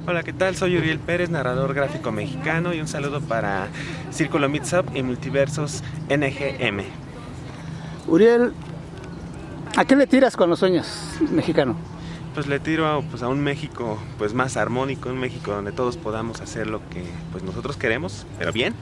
Hola, ¿qué tal? Soy Uriel Pérez, narrador gráfico mexicano, y un saludo para Círculo Mix-Up y Multiversos NGM. Uriel, ¿a qué le tiras con los sueños, mexicano? Pues le tiro a un México pues más armónico, un México donde todos podamos hacer lo que pues nosotros queremos, pero bien,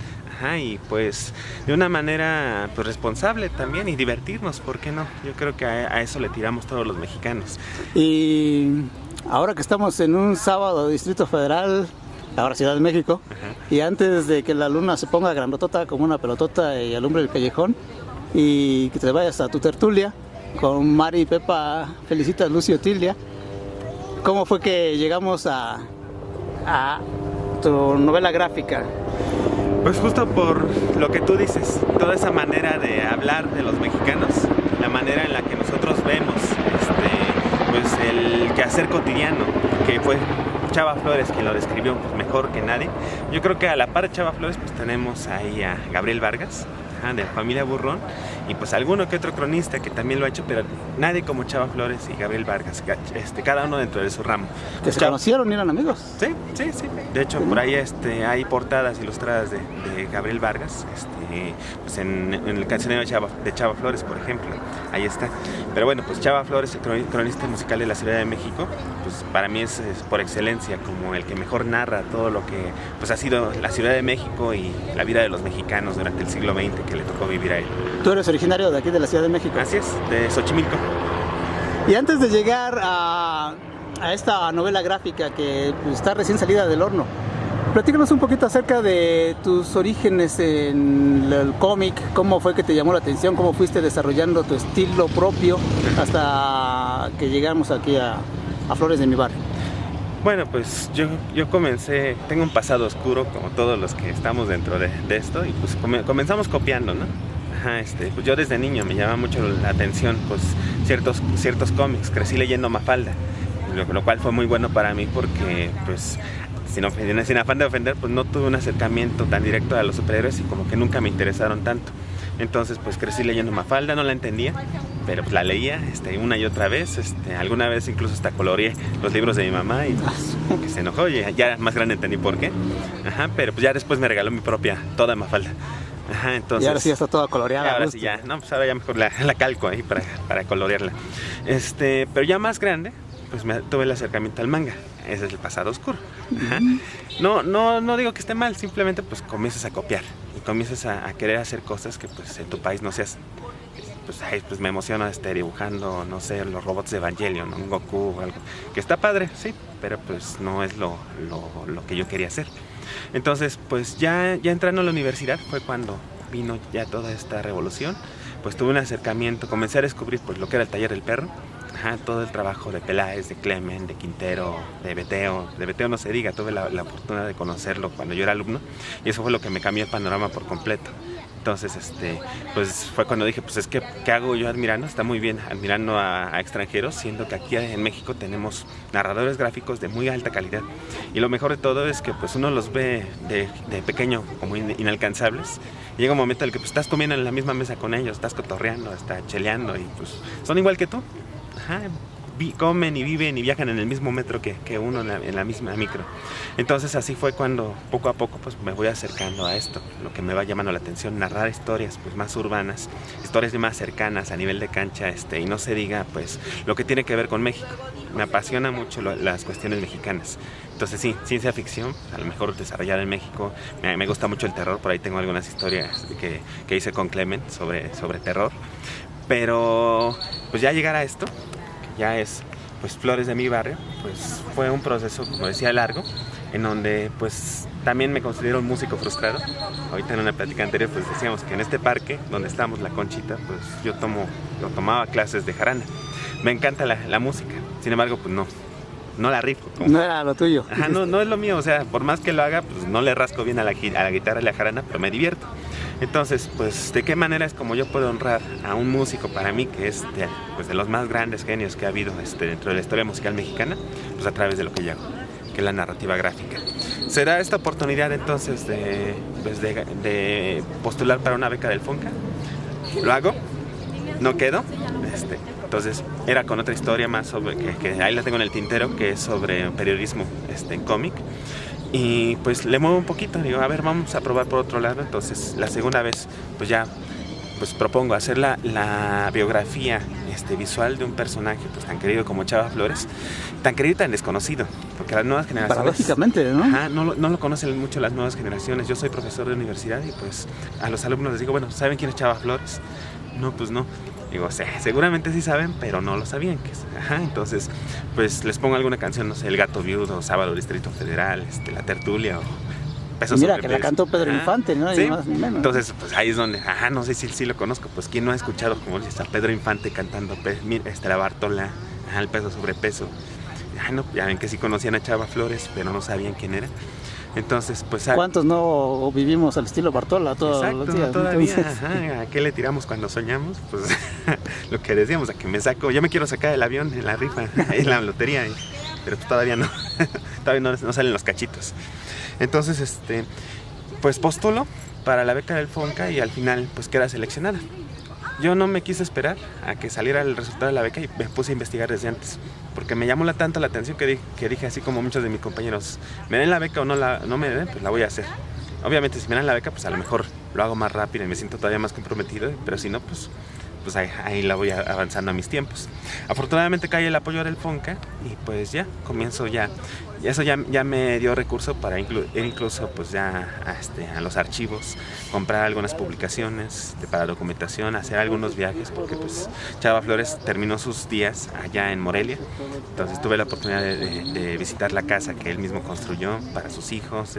y pues de una manera pues responsable también, y divertirnos, ¿por qué no? Yo creo que a eso le tiramos todos los mexicanos. Y ahora que estamos en un sábado de Distrito Federal, ahora Ciudad de México, y antes de que la luna se ponga grandotota como una pelotota y alumbre el callejón, y que te vayas a tu tertulia con Mari y Pepa, felicitas Lucio y Tilia, ¿cómo fue que llegamos a tu novela gráfica? Pues justo por lo que tú dices, toda esa manera de hablar de los mexicanos, la manera en la que nosotros vemos pues el quehacer cotidiano, que fue Chava Flores quien lo describió pues mejor que nadie. Yo creo que a la par de Chava Flores pues tenemos ahí a Gabriel Vargas, de la familia Burrón, y pues alguno que otro cronista que también lo ha hecho, pero nadie como Chava Flores y Gabriel Vargas, cada uno dentro de su ramo. ¿Que se conocieron y eran amigos? Sí. De hecho, por ahí hay portadas ilustradas de Gabriel Vargas, pues en el cancionero de Chava Flores, por ejemplo. Ahí está. Pero bueno, pues Chava Flores, el cronista musical de la Ciudad de México, pues para mí es por excelencia como el que mejor narra todo lo que pues ha sido la Ciudad de México y la vida de los mexicanos durante el siglo XX que le tocó vivir a él. ¿Tú eres originario de aquí de la Ciudad de México? Así es, de Xochimilco. Y antes de llegar a esta novela gráfica que pues, está recién salida del horno, platícanos un poquito acerca de tus orígenes en el cómic, cómo fue que te llamó la atención, cómo fuiste desarrollando tu estilo propio hasta que llegamos aquí a Flores de mi Barrio. Bueno, pues yo comencé, tengo un pasado oscuro como todos los que estamos dentro de esto, y pues comenzamos copiando, ¿no? Pues yo desde niño me llamaba mucho la atención pues ciertos cómics, crecí leyendo Mafalda, lo cual fue muy bueno para mí porque pues sin afán de ofender, pues no tuve un acercamiento tan directo a los superhéroes y como que nunca me interesaron tanto. Entonces pues crecí leyendo Mafalda, no la entendía, pero pues la leía una y otra vez, alguna vez incluso hasta coloreé los libros de mi mamá y pues como que se enojó, y ya más grande entendí por qué. Pero pues ya después me regaló mi propia, toda Mafalda. Entonces, y ahora sí ya está toda coloreada. Ahora sí ya, no, pues ahora ya mejor la calco ahí para colorearla. Pero ya más grande, pues tuve el acercamiento al manga. Ese es el pasado oscuro. No digo que esté mal, simplemente pues comienzas a copiar y comienzas a querer hacer cosas que pues en tu país no se hacen. Pues me emociona dibujando, no sé, los robots de Evangelion, un Goku o algo, que está padre, sí, pero pues no es lo que yo quería hacer. Entonces, pues ya entrando a la universidad fue cuando vino ya toda esta revolución. Pues tuve un acercamiento, comencé a descubrir pues lo que era el taller del perro, todo el trabajo de Peláez, de Clement, de Quintero, de Beteo no se diga, tuve la oportunidad de conocerlo cuando yo era alumno, y eso fue lo que me cambió el panorama por completo. Entonces, pues fue cuando dije, pues es que, ¿qué hago yo admirando? Está muy bien admirando a extranjeros, siendo que aquí en México tenemos narradores gráficos de muy alta calidad. Y lo mejor de todo es que pues uno los ve de pequeño como inalcanzables. Y llega un momento en el que pues, estás comiendo en la misma mesa con ellos, estás cotorreando, estás cheleando, y pues son igual que tú. Comen y viven y viajan en el mismo metro que uno en la misma micro. Entonces así fue cuando poco a poco pues me voy acercando a esto, lo que me va llamando la atención, narrar historias pues más urbanas, historias más cercanas a nivel de cancha, y no se diga pues lo que tiene que ver con México. Me apasiona mucho las cuestiones mexicanas. Entonces sí, ciencia ficción, a lo mejor desarrollada en México. Me gusta mucho el terror, por ahí tengo algunas historias que hice con Clement sobre terror. Pero pues ya llegar a esto, ya es pues Flores de mi Barrio, pues fue un proceso, como decía, largo, en donde pues también me considero un músico frustrado. Ahorita en una plática anterior pues decíamos que en este parque donde estamos, La Conchita, pues yo tomaba clases de jarana. Me encanta la música, sin embargo pues no la rifo. No era lo tuyo. No es lo mío, o sea, por más que lo haga, pues no le rasco bien a la guitarra y la jarana, pero me divierto. Entonces, pues, ¿de qué manera es como yo puedo honrar a un músico para mí que es de los más grandes genios que ha habido dentro de la historia musical mexicana? Pues a través de lo que yo hago, que es la narrativa gráfica. Se da esta oportunidad entonces de postular para una beca del FONCA. Lo hago, no quedo, Entonces era con otra historia más sobre, que ahí la tengo en el tintero, que es sobre periodismo en cómic. Y pues le muevo un poquito, digo, a ver, vamos a probar por otro lado. Entonces la segunda vez pues ya pues propongo hacer la biografía visual de un personaje pues tan querido como Chava Flores, tan querido y tan desconocido, porque las nuevas generaciones... Paradójicamente, ¿no? Ajá, no lo conocen mucho las nuevas generaciones. Yo soy profesor de universidad y pues a los alumnos les digo, bueno, ¿saben quién es Chava Flores? No, pues no. Digo, seguramente sí saben, pero no lo sabían. Ajá, entonces, pues les pongo alguna canción, no sé, El Gato Viudo, Sábado Distrito Federal, La Tertulia o Peso Mira, sobre que Peso. la cantó Pedro Infante, ¿no? Sí. Ni más ni menos. Entonces, pues ahí es donde, no sé si lo conozco, pues quién no ha escuchado, como dices, a Pedro Infante cantando la Bartola, El Peso sobre Peso. No, ya ven que sí conocían a Chava Flores, pero no sabían quién era. Entonces, pues... ¿Cuántos no vivimos al estilo Bartola todos exacto, los días? Todavía, Entonces... ¿a qué le tiramos cuando soñamos? Pues lo que decíamos, a que me saco, yo me quiero sacar del avión en la rifa, en la lotería, pero pues todavía no, todavía no salen los cachitos. Entonces, pues postulo para la beca del FONCA y al final pues queda seleccionada. Yo no me quise esperar a que saliera el resultado de la beca y me puse a investigar desde antes, porque me llamó tanto la atención que dije así como muchos de mis compañeros, me den la beca o no me den, pues la voy a hacer. Obviamente si me dan la beca pues a lo mejor lo hago más rápido y me siento todavía más comprometido, pero si no pues ahí la voy avanzando a mis tiempos. Afortunadamente cae el apoyo del FONCA y pues ya comienzo eso ya me dio recurso para ir incluso pues ya a los archivos, comprar algunas publicaciones para documentación, hacer algunos viajes, porque pues Chava Flores terminó sus días allá en Morelia. Entonces tuve la oportunidad de visitar la casa que él mismo construyó para sus hijos,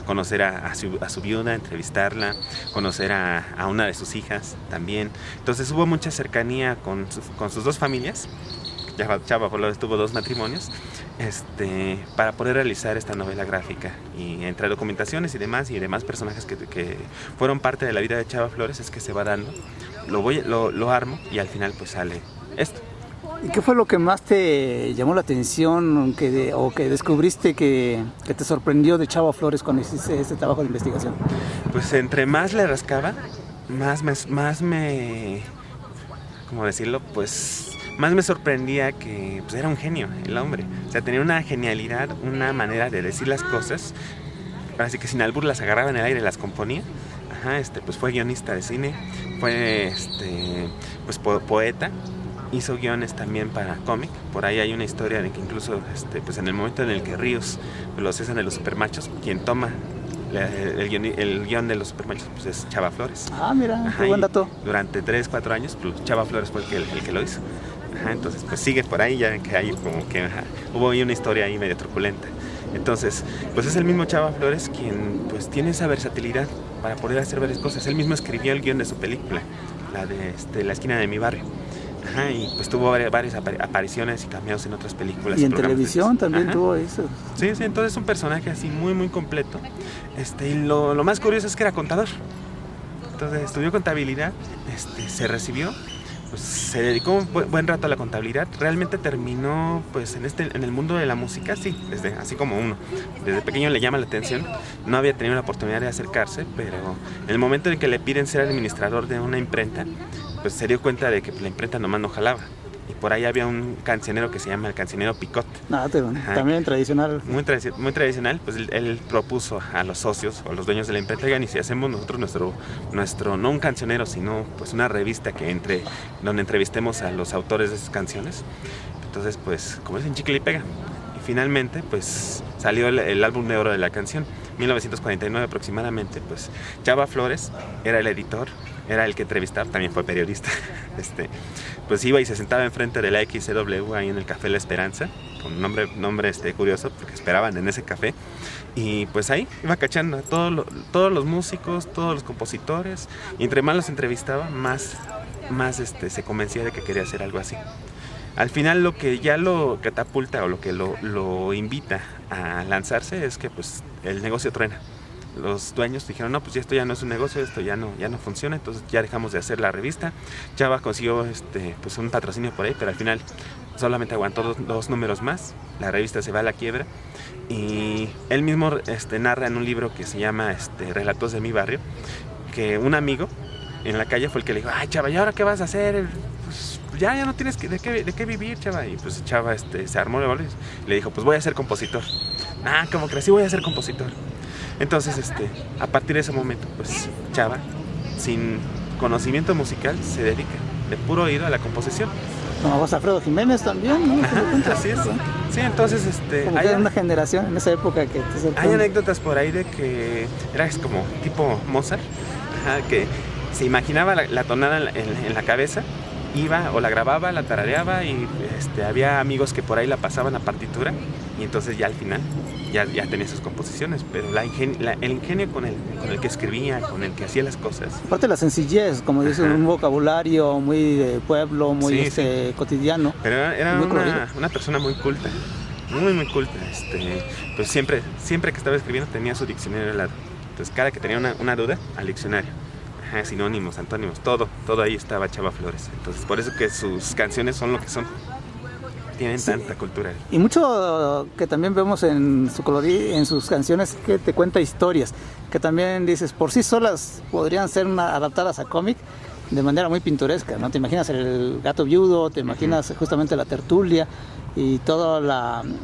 conocer a su viuda, entrevistarla, conocer a una de sus hijas también. Entonces hubo mucha cercanía con sus dos familias. Chava Flores tuvo 2 matrimonios para poder realizar esta novela gráfica, y entre documentaciones y demás personajes que fueron parte de la vida de Chava Flores es que se va dando, lo armo y al final pues sale esto. ¿Y qué fue lo que más te llamó la atención o que descubriste que te sorprendió de Chava Flores cuando hiciste este trabajo de investigación? Pues entre más le rascaba, más me ¿cómo decirlo? Pues más me sorprendía que pues, era un genio el hombre. O sea, tenía una genialidad, una manera de decir las cosas. Así que sin albur las agarraba en el aire y las componía. Pues fue guionista de cine, fue pues poeta, hizo guiones también para cómic. Por ahí hay una historia de que incluso pues en el momento en el que Ríos lo cesan de los Supermachos, quien toma el guión de los Supermachos pues es Chava Flores. Mira, qué buen dato. Durante 3-4 años pues, Chava Flores fue el que lo hizo. Entonces pues sigue por ahí, ya que hay como que hubo ahí una historia ahí medio truculenta. Entonces pues es el mismo Chava Flores quien pues tiene esa versatilidad para poder hacer varias cosas. Él mismo escribió el guión de su película, la de La esquina de mi barrio. Y pues tuvo varias apariciones y cameos en otras películas. Y en televisión también tuvo eso. Sí, entonces es un personaje así muy muy completo. Y lo más curioso es que era contador. Entonces estudió contabilidad, se recibió, pues se dedicó un buen rato a la contabilidad. Realmente terminó pues en el mundo de la música, sí, así como uno. Desde pequeño le llama la atención. No había tenido la oportunidad de acercarse, pero en el momento en que le piden ser administrador de una imprenta, pues se dio cuenta de que la imprenta nomás no jalaba. Y por ahí había un cancionero que se llama el cancionero Picot. También tradicional. Muy tradicional, pues él propuso a los socios o a los dueños de la imprenta, y si hacemos nosotros nuestro no un cancionero, sino pues una revista donde entrevistemos a los autores de esas canciones. Entonces pues como dicen, chicle y pega. Y finalmente pues salió el álbum de oro de la canción, 1949 aproximadamente. Pues Chava Flores era el editor, era el que entrevistaba, también fue periodista. Pues iba y se sentaba enfrente de la XCW ahí en el Café La Esperanza, con un nombre curioso, porque esperaban en ese café. Y pues ahí iba cachando a todos los músicos, todos los compositores, y entre más los entrevistaba, más se convencía de que quería hacer algo así. Al final lo que ya lo catapulta o lo que lo invita a lanzarse es que pues el negocio truena. Los dueños dijeron, no, pues esto ya no es un negocio, esto ya no funciona, entonces ya dejamos de hacer la revista. Chava consiguió pues un patrocinio por ahí, pero al final solamente aguantó 2 números más, la revista se va a la quiebra, y él mismo narra en un libro que se llama Relatos de mi barrio, que un amigo en la calle fue el que le dijo, ay Chava, ¿y ahora qué vas a hacer? Pues ya no tienes de qué vivir, chava. Y pues Chava se armó de valores y le dijo, pues voy a ser compositor. Como crecí, voy a ser compositor. Entonces, a partir de ese momento, pues Chava, sin conocimiento musical, se dedica de puro oído a la composición. Como vos, Alfredo Jiménez también, ¿no? Ajá, así es. Sí, entonces, como que era una generación en esa época que hay anécdotas por ahí de que era como tipo Mozart, que se imaginaba la tonada en la cabeza, iba o la grababa, la tarareaba y había amigos que por ahí la pasaban a partitura y entonces ya al final ya tenía sus composiciones, pero el ingenio con el que escribía, con el que hacía las cosas. Aparte la sencillez, como dices, un vocabulario muy de pueblo, muy cotidiano. Pero era una persona muy culta, muy culta. Pues siempre que estaba escribiendo tenía su diccionario al lado. Entonces cada que tenía una duda, al diccionario. Sinónimos, antónimos, todo ahí estaba Chava Flores. Entonces por eso que sus canciones son lo que son. Tienen tanta cultura. Y mucho que también vemos en sus canciones, que te cuenta historias, que también dices, por sí solas podrían ser adaptadas a cómic de manera muy pintoresca, ¿no? Te imaginas el gato viudo, te imaginas justamente la tertulia y todas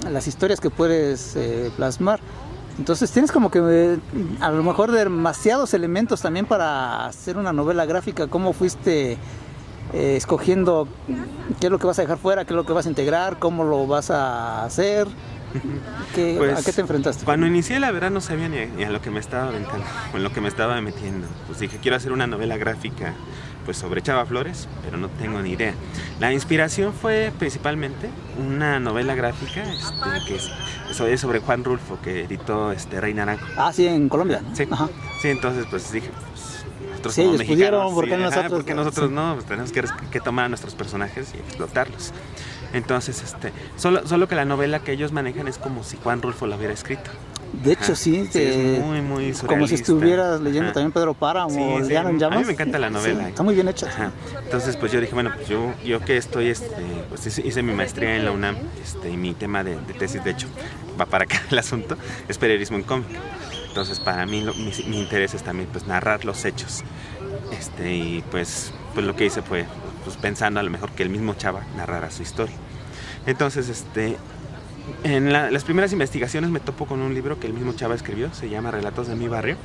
las historias que puedes plasmar. Entonces tienes como que a lo mejor demasiados elementos también para hacer una novela gráfica. ¿Cómo fuiste escogiendo qué es lo que vas a dejar fuera, qué es lo que vas a integrar, cómo lo vas a hacer? ¿A qué te enfrentaste? Cuando inicié la verdad no sabía ni a lo que me estaba aventando, o en lo que me estaba metiendo. Pues dije, quiero hacer una novela gráfica pues sobre Chava Flores, pero no tengo ni idea. La inspiración fue principalmente una novela gráfica que es sobre Juan Rulfo, que editó Rey Naranjo. Sí, en Colombia. Sí, sí, entonces pues dije, pues, nosotros sí, como ellos mexicanos, pudieron, ¿por qué nosotros no? Pues tenemos que tomar a nuestros personajes y explotarlos. Entonces, solo que la novela que ellos manejan es como si Juan Rulfo la hubiera escrito. De hecho, sí, es muy surrealista. Como si estuvieras leyendo también Pedro Páramo, o Llano en Llamas. A mí me encanta la novela. Está muy bien hecha. Entonces, pues yo dije, bueno, pues yo que estoy, pues hice mi maestría en la UNAM, y mi tema de tesis, de hecho, va para acá el asunto, es periodismo en cómic. Entonces, para mí, mi interés es también, pues, narrar los hechos. Y pues lo que hice fue, pues, pensando a lo mejor que el mismo Chava narrara su historia. Entonces, en las primeras investigaciones me topo con un libro que el mismo Chava escribió, se llama Relatos de mi barrio.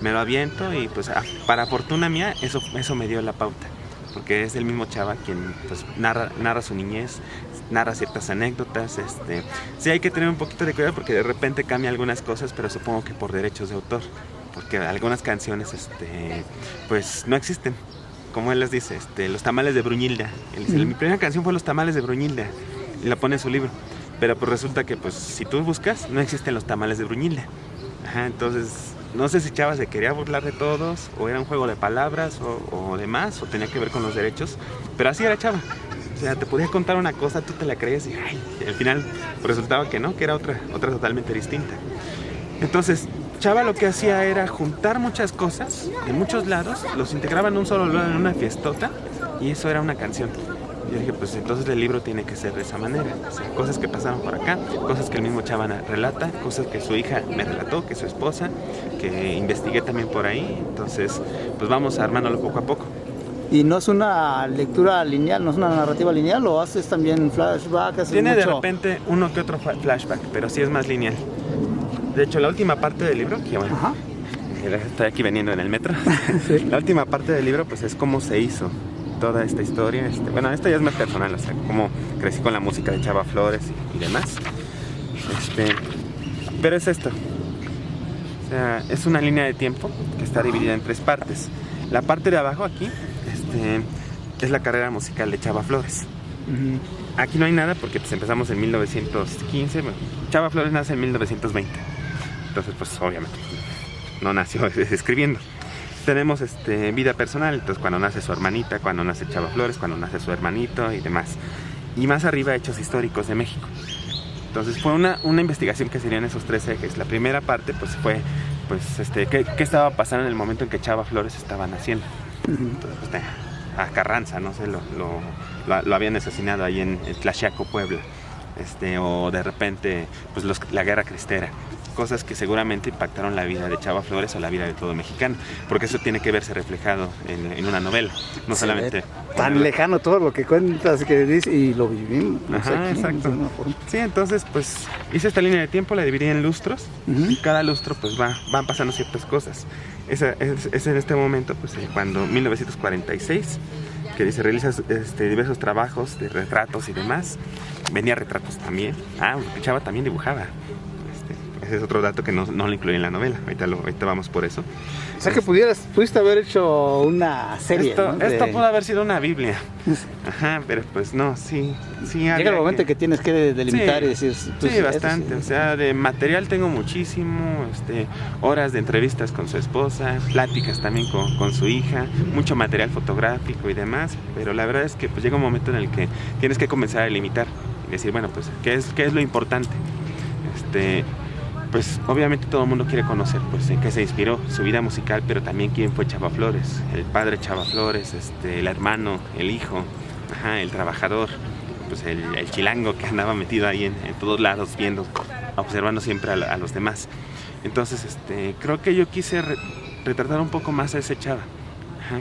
Me lo aviento y pues para fortuna mía eso me dio la pauta, porque es el mismo Chava quien pues narra su niñez, narra ciertas anécdotas. Sí hay que tener un poquito de cuidado porque de repente cambia algunas cosas, pero supongo que por derechos de autor, porque algunas canciones pues no existen. Como él les dice, los tamales de Bruñilda. Él dice, mi primera canción fue Los tamales de Bruñilda, y la pone en su libro. Pero pues resulta que pues si tú buscas, no existen los tamales de Bruñilda. Entonces, no sé si Chava se quería burlar de todos, o era un juego de palabras, o demás, o tenía que ver con los derechos. Pero así era Chava. O sea, te podía contar una cosa, tú te la creías y al final pues, resultaba que no, que era otra totalmente distinta. Entonces, Chava lo que hacía era juntar muchas cosas de muchos lados, los integraba en un solo lado en una fiestota, y eso era una canción. Yo dije, pues entonces el libro tiene que ser de esa manera. O sea, cosas que pasaron por acá, cosas que el mismo Chava relata, cosas que su hija me relató, que su esposa, que investigué también por ahí. Entonces, pues vamos armándolo poco a poco. ¿Y no es una lectura lineal, no es una narrativa lineal, o haces también flashback? Tiene de repente uno que otro flashback, pero sí es más lineal. De hecho, la última parte del libro, que bueno, estoy aquí veniendo en el metro, sí. La última parte del libro pues es cómo se hizo toda esta historia. Bueno, esto ya es más personal, o sea, cómo crecí con la música de Chava Flores y demás. Pero es esto. O sea, es una línea de tiempo que está dividida en 3 partes. La parte de abajo aquí es la carrera musical de Chava Flores. Aquí no hay nada porque pues empezamos en 1915. Bueno, Chava Flores nace en 1920. Entonces, pues obviamente no nació escribiendo. Tenemos vida personal, entonces cuando nace su hermanita, cuando nace Chava Flores, cuando nace su hermanito y demás. Y más arriba, hechos históricos de México. Entonces fue una investigación que serían esos 3 ejes. La primera parte pues fue qué estaba pasando en el momento en que Chava Flores estaba naciendo. Entonces, pues, a Carranza, no sé, lo habían asesinado ahí en Tlaxiaco, Puebla. O de repente pues la guerra cristera. cosas que seguramente impactaron la vida de Chava Flores o la vida de todo mexicano, porque eso tiene que verse reflejado en una novela, no solamente... Tan lejano todo lo que cuentas que dices y lo vivimos. Ajá, aquí, exacto. de una forma. Sí, entonces pues hice esta línea de tiempo, la dividí en lustros, y cada lustro pues van pasando ciertas cosas. Es en este momento, pues cuando 1946, que se realizan diversos trabajos de retratos y demás. Venía retratos también. Porque Chava también dibujaba. Ese es otro dato que no lo incluí en la novela. Ahorita vamos por eso. O sea que pudiste haber hecho una serie. Esto pudo haber sido una Biblia. Ajá, pero pues no, sí. Llega el momento que tienes que delimitar y decir... Sí, bastante. O sea, de material tengo muchísimo. Horas de entrevistas con su esposa, pláticas también con su hija, mucho material fotográfico y demás. Pero la verdad es que pues llega un momento en el que tienes que comenzar a delimitar y decir, bueno, pues, ¿qué es lo importante? Pues obviamente todo el mundo quiere conocer pues en qué se inspiró su vida musical, pero también quién fue Chava Flores, el padre Chava Flores, el hermano, el hijo, el trabajador, pues el chilango que andaba metido ahí en todos lados viendo, observando siempre a los demás. Entonces creo que yo quise retratar un poco más a ese Chava,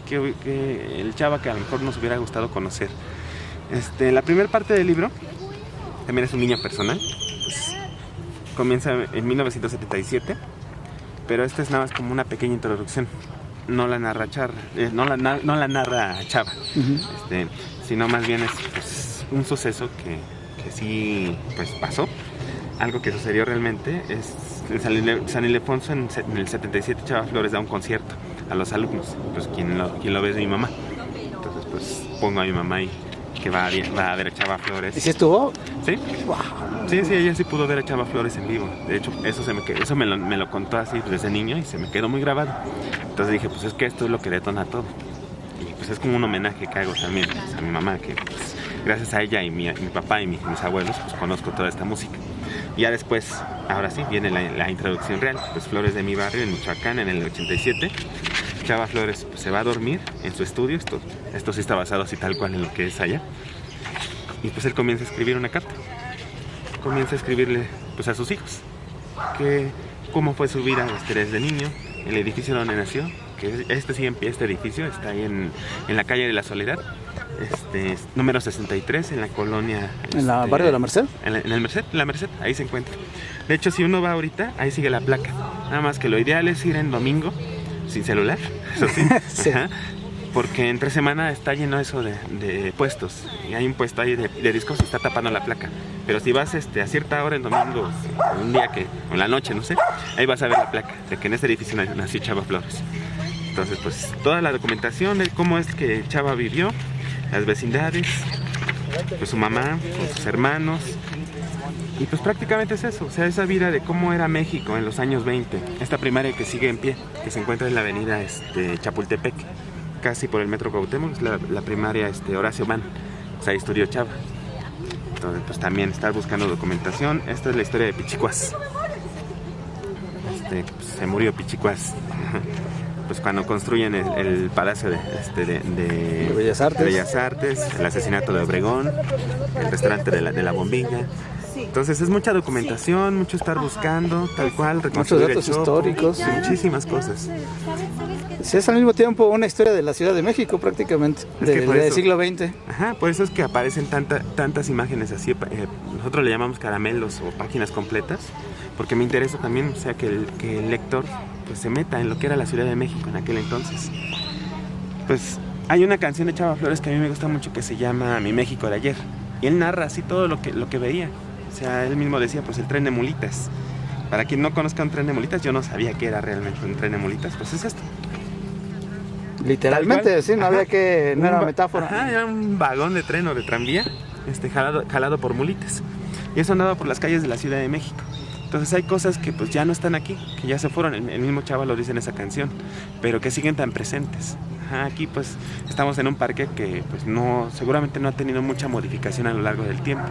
que el Chava que a lo mejor nos hubiera gustado conocer. La primera parte del libro también es un niño personal. Comienza en 1977, pero esta es nada más como una pequeña introducción. No la narra Chava, no la narra Chava, sino más bien es pues, un suceso que sí pues, pasó. Algo que sucedió realmente es en San Ildefonso en el 77 Chava Flores da un concierto a los alumnos. Pues quien lo ve es mi mamá. Entonces pues pongo a mi mamá ahí que va a ver a Chava Flores. ¿Y si estuvo? Sí. Wow. Sí, ella sí pudo ver a Chava Flores en vivo. De hecho, eso me lo contó así desde niño y se me quedó muy grabado. Entonces dije, pues es que esto es lo que detona todo. Y pues es como un homenaje que hago también pues, a mi mamá, que pues, gracias a ella y mi papá y mis abuelos, pues conozco toda esta música. Y ya después, ahora sí, viene la introducción real. Pues Flores de mi barrio, en Michoacán, en el 87. Chava Flores pues, se va a dormir en su estudio. Esto sí está basado así tal cual en lo que es allá. Y pues él comienza a escribir una carta. Comienza a escribirle pues, a sus hijos cómo fue su vida desde niño, el edificio donde nació, que sigue en pie, este edificio está ahí en la calle de la Soledad, número 63, en la colonia... ¿En la barrio de la Merced? En la Merced, ahí se encuentra. De hecho, si uno va ahorita, ahí sigue la placa. Nada más que lo ideal es ir en domingo, sin celular, eso sí. Sí. Porque entre semana está lleno eso de puestos. Y hay un puesto ahí de discos y está tapando la placa. Pero si vas a cierta hora en domingo, un día o en la noche, no sé, ahí vas a ver la placa de que en este edificio nació Chava Flores. Entonces, pues toda la documentación de cómo es que Chava vivió, las vecindades, pues su mamá, con sus hermanos. Y pues prácticamente es eso, o sea, esa vida de cómo era México en los años 20. Esta primaria que sigue en pie, que se encuentra en la avenida Chapultepec, casi por el metro Cuauhtémoc, es la primaria Horacio Mann, o sea, ahí estudió Chava. Entonces, pues también estar buscando documentación. Esta es la historia de Pichicuás. Pues, se murió Pichicuás. Pues cuando construyen el palacio de Bellas Artes, el asesinato de Obregón, el restaurante de la Bombilla. Entonces es mucha documentación, mucho estar buscando, tal cual, reconstruir muchos datos históricos, muchísimas cosas. Sí, es al mismo tiempo una historia de la Ciudad de México prácticamente, del siglo XX. Ajá, por eso es que aparecen tantas imágenes así, nosotros le llamamos caramelos o páginas completas, porque me interesa también, o sea, que el lector pues, se meta en lo que era la Ciudad de México en aquel entonces. Pues hay una canción de Chava Flores que a mí me gusta mucho que se llama Mi México de ayer, y él narra así todo lo que veía. O sea, él mismo decía, pues el tren de mulitas. Para quien no conozca un tren de mulitas, yo no sabía qué era realmente un tren de mulitas, pues es esto. Literalmente, sí, no había que, no era metáfora. Ajá, era un vagón de tren o de tranvía, jalado por mulitas. Y eso andaba por las calles de la Ciudad de México. Entonces hay cosas que pues ya no están aquí, que ya se fueron, el mismo Chava lo dice en esa canción, pero que siguen tan presentes. Ajá, aquí pues estamos en un parque que pues seguramente no ha tenido mucha modificación a lo largo del tiempo.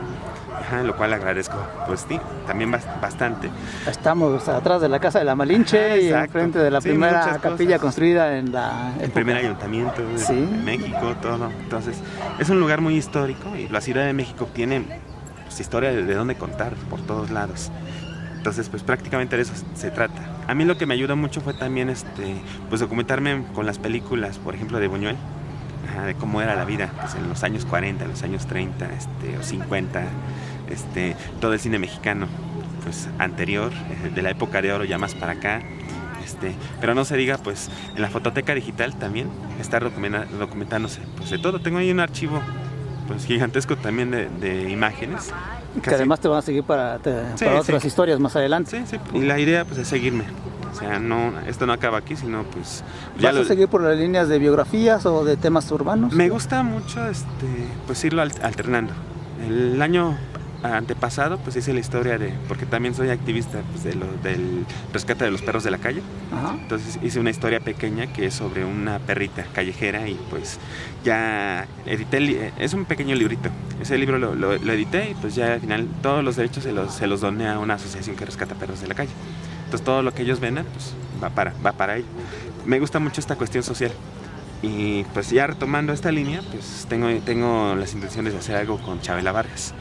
Ajá, lo cual agradezco, pues sí, también bastante. Estamos atrás de la Casa de la Malinche y enfrente de la primera capilla construida en el primer ayuntamiento de México, todo. Entonces, es un lugar muy histórico y la Ciudad de México tiene pues, historia de dónde contar por todos lados. Entonces, pues prácticamente de eso se trata. A mí lo que me ayudó mucho fue también pues documentarme con las películas, por ejemplo, de Buñuel, de cómo era la vida pues, en los años 40, en los años 30 o 50, todo el cine mexicano pues anterior, de la época de oro ya más para acá. Pero no se diga, pues en la fototeca digital también está documentándose pues de todo. Tengo ahí un archivo pues gigantesco también de imágenes. Que además te van a seguir para otras historias más adelante. Sí, y la idea pues es seguirme. O sea, esto no acaba aquí, sino pues... ¿Vas a seguir por las líneas de biografías o de temas urbanos? Me gusta mucho pues irlo alternando. El año antepasado pues hice la historia porque también soy activista pues, del rescate de los perros de la calle. Ajá. Entonces hice una historia pequeña que es sobre una perrita callejera y pues ya edité, es un pequeño librito. Ese libro lo edité y pues ya al final todos los derechos se los doné a una asociación que rescata perros de la calle. Entonces todo lo que ellos vendan pues va para ello. Me gusta mucho esta cuestión social. Y pues ya retomando esta línea, pues tengo las intenciones de hacer algo con Chabela Vargas.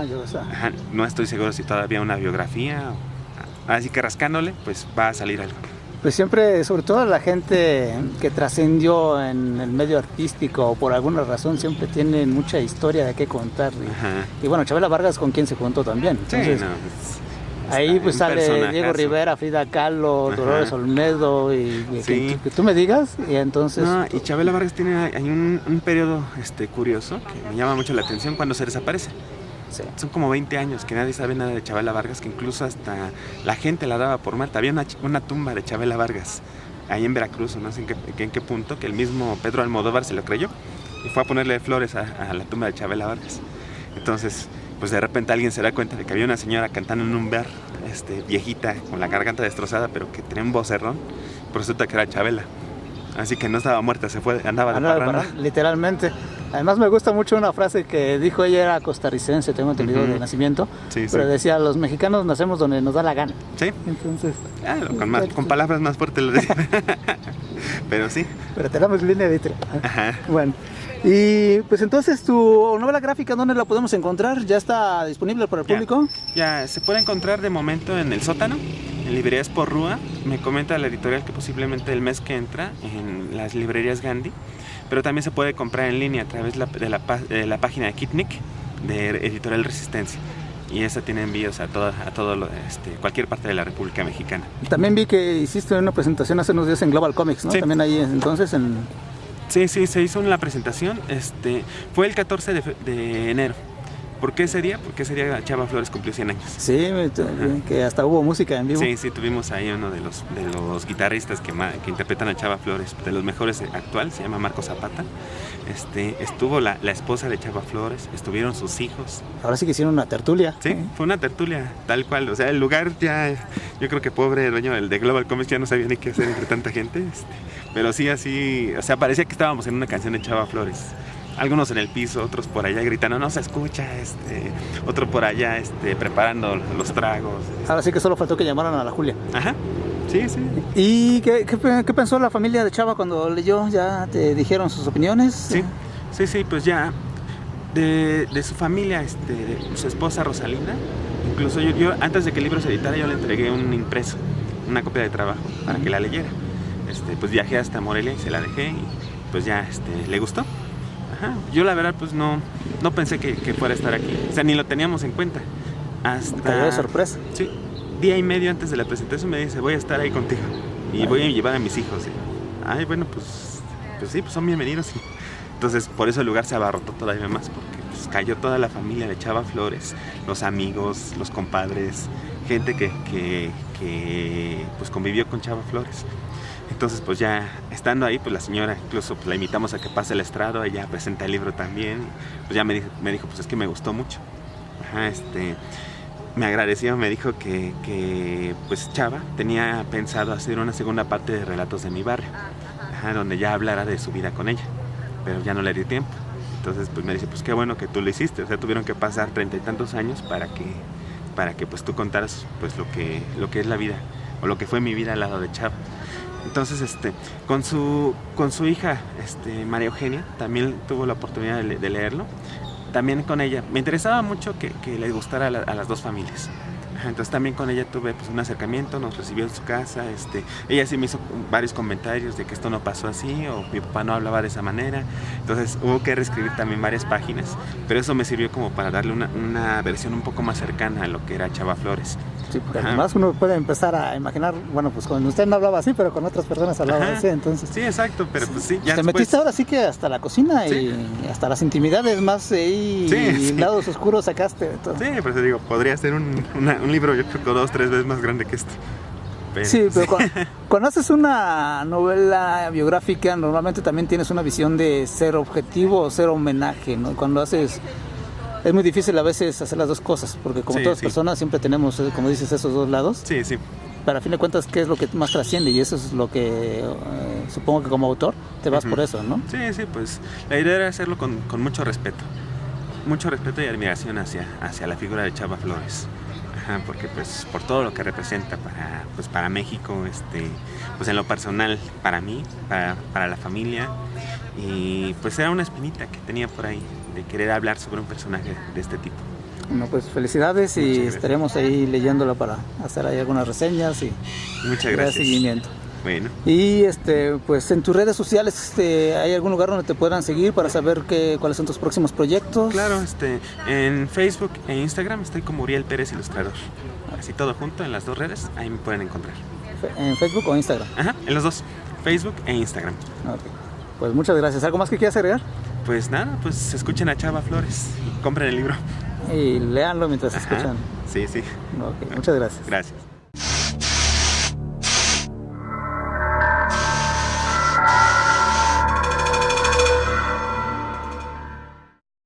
Yo sé. Ajá, no estoy seguro si todavía una biografía, así que rascándole, pues va a salir algo. Pues siempre, sobre todo la gente que trascendió en el medio artístico o por alguna razón, siempre tiene mucha historia de qué contar. Y bueno, Chabela Vargas con quien se juntó también. Entonces, ahí pues sale Diego Rivera, Frida Kahlo, Dolores Olmedo y que tú me digas y entonces... No, y Chabela Vargas hay un periodo curioso que me llama mucho la atención cuando se desaparece. Sí. Son como 20 años que nadie sabe nada de Chabela Vargas, que incluso hasta la gente la daba por muerta. Había una tumba de Chabela Vargas ahí en Veracruz, no sé en qué punto, que el mismo Pedro Almodóvar se lo creyó y fue a ponerle flores a la tumba de Chabela Vargas. Entonces, pues de repente alguien se da cuenta de que había una señora cantando en un bar, viejita, con la garganta destrozada, pero que tenía un vocerrón, pues resulta que era Chabela. Así que no estaba muerta, andaba de parranda. Literalmente. Además me gusta mucho una frase que dijo, ella era costarricense, tengo entendido, de nacimiento, pero decía, los mexicanos nacemos donde nos da la gana. Sí. Entonces... con palabras más fuertes lo decía. Pero sí. Pero tenemos línea editorial. Ajá. Bueno. Y pues entonces tu novela gráfica, ¿dónde la podemos encontrar? ¿Ya está disponible para el público? Ya, se puede encontrar de momento en El Sótano, en librerías Porrúa. Me comenta la editorial que posiblemente el mes que entra en las librerías Gandhi, pero también se puede comprar en línea a través de la página de Kitnik, de Editorial Resistencia. Y esa tiene envíos a cualquier parte de la República Mexicana. También vi que hiciste una presentación hace unos días en Global Comics, ¿no? Sí. También ahí entonces Sí, se hizo una presentación, fue el 14 de enero. ¿Por qué ese día? Porque ese día Chava Flores cumplió 100 años. Sí, que hasta hubo música en vivo. Sí, tuvimos ahí uno de los guitarristas que interpretan a Chava Flores, de los mejores actual, se llama Marco Zapata. Estuvo la esposa de Chava Flores, estuvieron sus hijos. Ahora sí que hicieron una tertulia. Sí, fue una tertulia, tal cual. O sea, el lugar ya, yo creo que pobre dueño de Global Comics ya no sabía ni qué hacer entre tanta gente. Pero sí, así, o sea, parecía que estábamos en una canción de Chava Flores. Algunos en el piso, otros por allá gritando, no se escucha, otro por allá preparando los tragos. Ahora sí que solo faltó que llamaran a la Julia. Ajá, sí. ¿Y qué pensó la familia de Chava cuando leyó? ¿Ya te dijeron sus opiniones? Sí, pues ya de su familia, de su esposa Rosalinda, incluso yo antes de que el libro se editara yo le entregué un impreso, una copia de trabajo para que la leyera. Pues viajé hasta Morelia y se la dejé y pues ya le gustó. Ajá. Yo la verdad pues no pensé que fuera a estar aquí, o sea, ni lo teníamos en cuenta. Cayó de sorpresa. Sí, día y medio antes de la presentación me dice, voy a estar ahí contigo y voy a llevar a mis hijos. Ay, bueno, pues sí, pues son bienvenidos. Entonces por eso el lugar se abarrotó todavía más, porque pues cayó toda la familia de Chava Flores, los amigos, los compadres, gente que pues convivió con Chava Flores. Entonces pues ya estando ahí, pues la señora incluso pues, la invitamos a que pase el estrado, ella presenta el libro también, pues ya me dijo pues es que me gustó mucho. Ajá, me agradeció, me dijo que pues Chava tenía pensado hacer una segunda parte de Relatos de mi barrio, donde ya hablara de su vida con ella, pero ya no le dio tiempo. Entonces pues me dice, pues qué bueno que tú lo hiciste, o sea, tuvieron que pasar 30 y tantos años para que pues tú contaras pues lo que es la vida, o lo que fue mi vida al lado de Chava. Entonces, con su hija, María Eugenia, también tuvo la oportunidad de leerlo. También con ella. Me interesaba mucho que le gustara a las dos familias. Ajá, entonces también con ella tuve pues un acercamiento, nos recibió en su casa, ella sí me hizo varios comentarios de que esto no pasó así o mi papá no hablaba de esa manera, entonces hubo que reescribir también varias páginas, pero eso me sirvió como para darle una versión un poco más cercana a lo que era Chava Flores. Sí, porque Ajá. además uno puede empezar a imaginar, bueno, pues con usted no hablaba así, pero con otras personas hablaba Ajá. así, entonces... Sí, exacto, pero pues sí, ya Te después... metiste ahora sí que hasta la cocina Sí. y hasta las intimidades más ahí, Sí, y sí. lados oscuros sacaste de todo. Sí, por eso digo, podría ser un libro yo creo que 2, 3 veces más grande que este. Pero, Sí, pero cuando haces una novela biográfica, normalmente también tienes una visión de ser objetivo o ser homenaje, ¿no? Cuando haces... Es muy difícil a veces hacer las dos cosas, porque como Sí, todas sí. personas siempre tenemos, como dices, esos dos lados. Sí, sí. Pero a fin de cuentas, ¿qué es lo que más trasciende? Y eso es lo que supongo que como autor te vas por eso, ¿no? Sí, sí, pues la idea era hacerlo con mucho respeto. Mucho respeto y admiración hacia la figura de Chava Flores. Ajá, porque pues por todo lo que representa para México, pues en lo personal, para mí, para la familia. Y pues era una espinita que tenía por ahí de querer hablar sobre un personaje de este tipo. Bueno, pues felicidades y Muchas gracias. estaremos ahí leyéndolo para hacer ahí algunas reseñas y Muchas dar gracias. seguimiento. Bueno. Y pues en tus redes sociales, ¿hay algún lugar donde te puedan seguir para saber cuáles son tus próximos proyectos? Claro, en Facebook e Instagram estoy como Uriel Pérez Ilustrador. Así todo junto en las dos redes, ahí me pueden encontrar. ¿En Facebook o Instagram? Ajá, en los dos, Facebook e Instagram. Ok. Pues muchas gracias. ¿Algo más que quieras agregar? Pues nada, pues escuchen a Chava Flores, compren el libro. Y léanlo mientras Ajá. escuchan. Sí, sí. Ok, muchas gracias. Gracias.